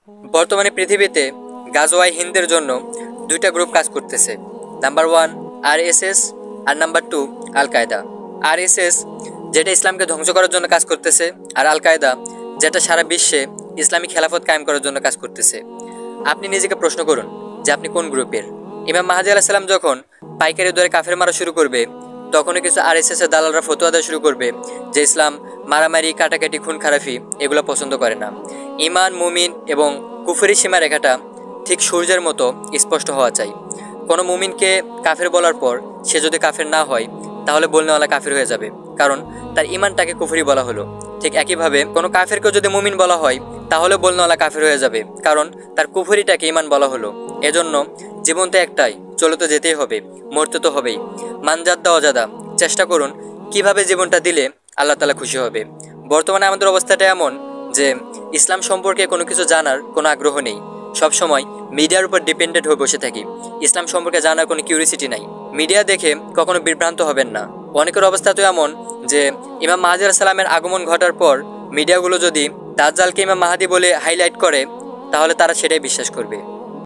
বর্তমানে পৃথিবীতে গাজওয়ায়ে হিন্দের জন্য দুইটা গ্রুপ কাজ করতেছে। নাম্বার 1 আরএসএস আর নাম্বার 2 আল কায়দা। আরএসএস যেটা ইসলামকে ধ্বংস করার জন্য কাজ করতেছে, আর আল কায়দা যেটা সারা বিশ্বে ইসলামী খেলাফত কায়েম করার জন্য কাজ করতেছে। আপনি নিজেকে প্রশ্ন করুন যে আপনি কোন গ্রুপের। ইমাম মাহদী আলাইহিস সালাম যখন পাইকারি দরে কাফের মারা শুরু করবে, তখনই কিছু আরএসএস এর দালালরা ফতোয়া দেওয়া শুরু করবে যে ইসলাম মারামারি, কাটাকাটি, খুন খারাপি এগুলো পছন্দ করে না। ঈমান, মুমিন এবং কুফরি সীমারেখাটা ঠিক সূর্যের মতো স্পষ্ট হওয়া চাই। কোনো মুমিনকে কাফের বলার পর সে যদি কাফের না হয়, তাহলে বলনেওয়ালা কাফের হয়ে যাবে, কারণ তার ঈমানটাকে কুফরি বলা হলো। ঠিক একইভাবে কোনো কাফেরকেও যদি মুমিন বলা হয়, তাহলে বলনেওয়ালা কাফের হয়ে যাবে, কারণ তার কুফরিটাকে ঈমান বলা হলো। এজন্য জীবন তো একটাই, চলে তো যেতেই হবে, মরতে তো হবেই। মানজাদ্দা অজাদা, চেষ্টা করুন কিভাবে জীবনটা দিলে আল্লাহ তাআলা খুশি হবে। বর্তমানে আমাদের অবস্থাটা এমন যে ইসলাম সম্পর্কে কোনো কিছু জানার কোনো আগ্রহ নেই, সবসময় মিডিয়ার উপর ডিপেন্ডেন্ট হয়ে বসে থাকি। ইসলাম সম্পর্কে জানার কোনো কিউরিসিটি নাই। মিডিয়া দেখে কখনো বিভ্রান্ত হবেন না। অনেকের অবস্থা তো এমন যে ইমাম মাহদী আলাইহিস সালামের আগমন ঘটার পর মিডিয়াগুলো যদি দাজ্জালকে ইমাম মাহদী বলে হাইলাইট করে, তাহলে তারা সেটাই বিশ্বাস করবে।